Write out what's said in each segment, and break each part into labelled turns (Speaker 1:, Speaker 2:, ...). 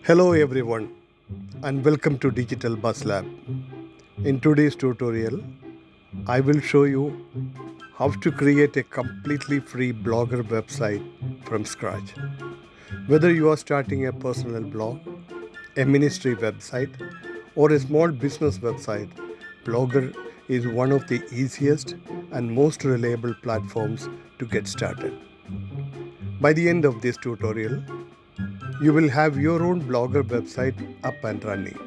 Speaker 1: Hello everyone and welcome to Digital Bus Lab. In today's tutorial, I will show you how to create a completely free blogger website from scratch. Whether you are starting a personal blog, a ministry website, or a small business website, Blogger is one of the easiest and most reliable platforms to get started. By the end of this tutorial, you will have your own blogger website up and running.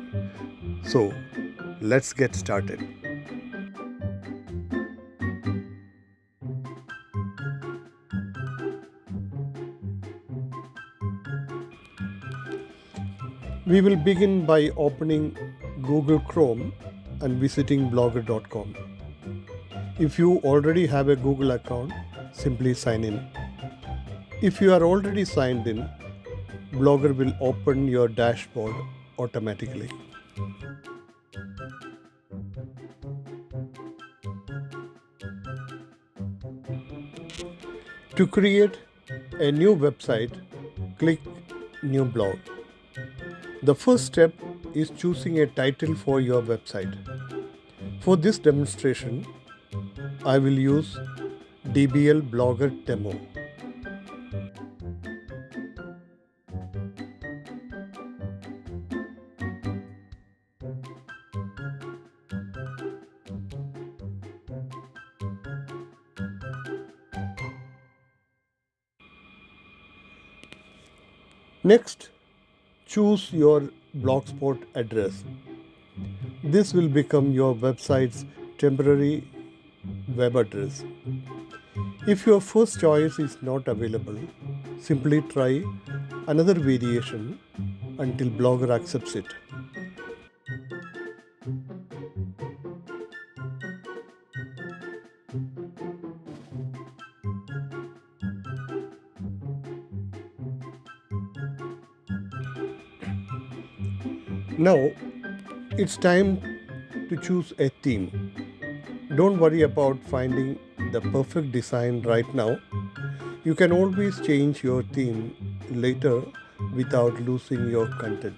Speaker 1: So, let's get started. We will begin by opening Google Chrome and visiting blogger.com. If you already have a Google account, simply sign in. If you are already signed in, Blogger will open your dashboard automatically. To create a new website, click New Blog. The first step is choosing a title for your website. For this demonstration, I will use DBL Blogger Demo. Next, choose your Blogspot address. This will become your website's temporary web address. If your first choice is not available, simply try another variation until Blogger accepts it. Now, it's time to choose a theme. Don't worry about finding the perfect design right now. You can always change your theme later without losing your content.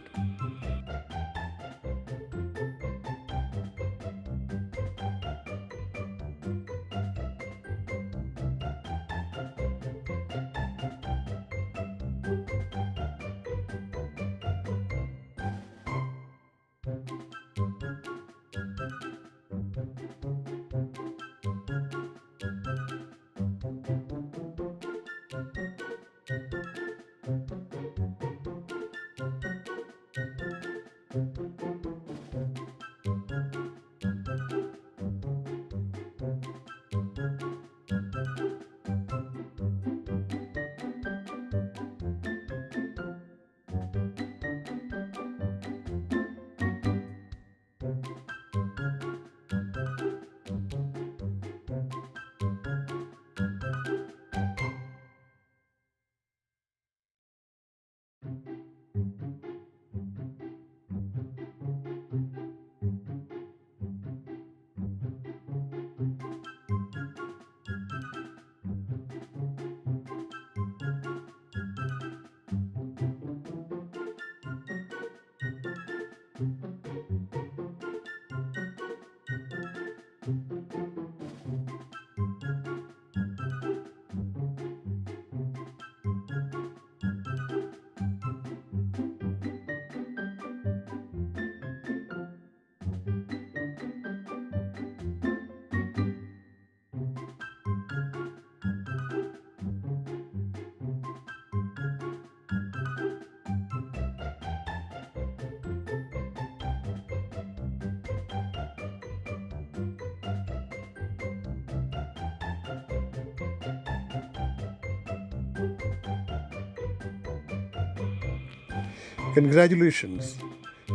Speaker 1: Congratulations!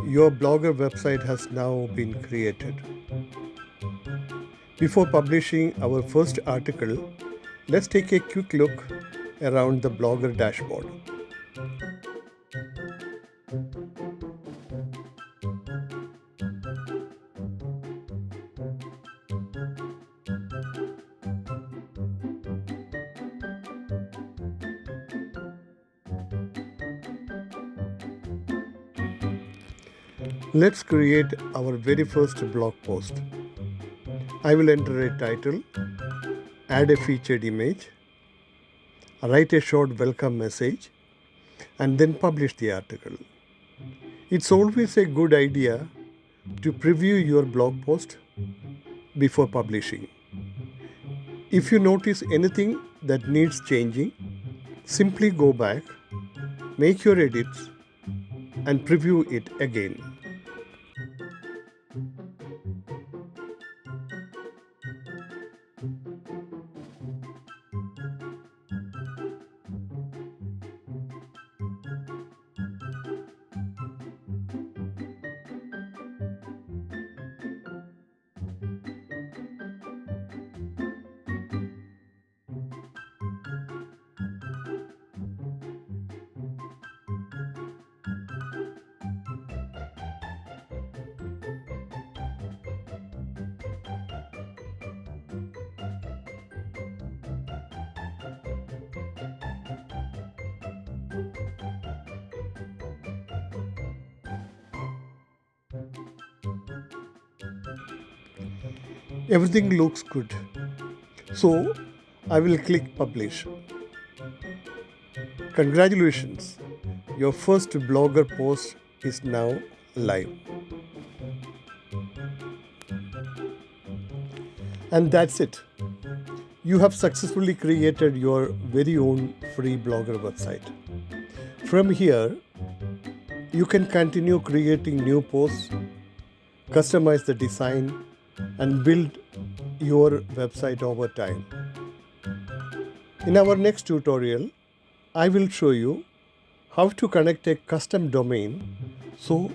Speaker 1: Your Blogger website has now been created. Before publishing our first article, let's take a quick look around the Blogger dashboard. Let's create our very first blog post. I will enter a title, add a featured image, write a short welcome message, and then publish the article. It's always a good idea to preview your blog post before publishing. If you notice anything that needs changing, simply go back, make your edits, and preview it again. Everything looks good. So I will click publish. Congratulations, your first blogger post is now live. And that's it. You have successfully created your very own free blogger website. From here, you can continue creating new posts, customize the design, and build your website over time. In our next tutorial, I will show you how to connect a custom domain so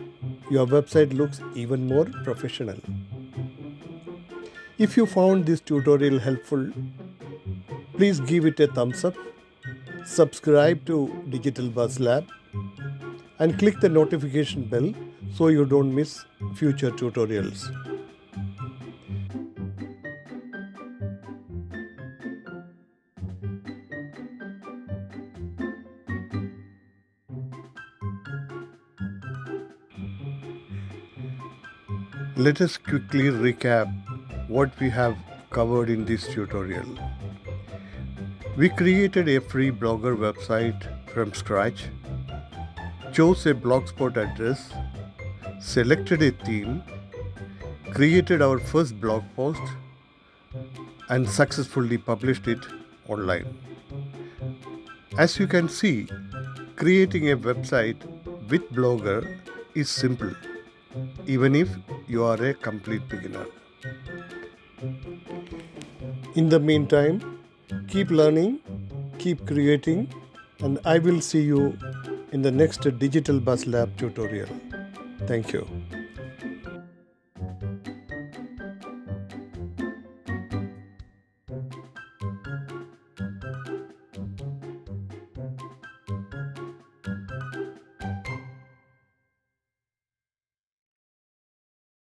Speaker 1: your website looks even more professional. If you found this tutorial helpful, please give it a thumbs up, subscribe to Digital Buzz Lab, and click the notification bell so you don't miss future tutorials. Let us quickly recap what we have covered in this tutorial. We created a free blogger website from scratch, chose a Blogspot address, selected a theme, created our first blog post, and successfully published it online. As you can see, creating a website with Blogger is simple, even if you are a complete beginner. In the meantime, keep learning, keep creating, and I will see you in the next Digital Buzz Lab tutorial. Thank you.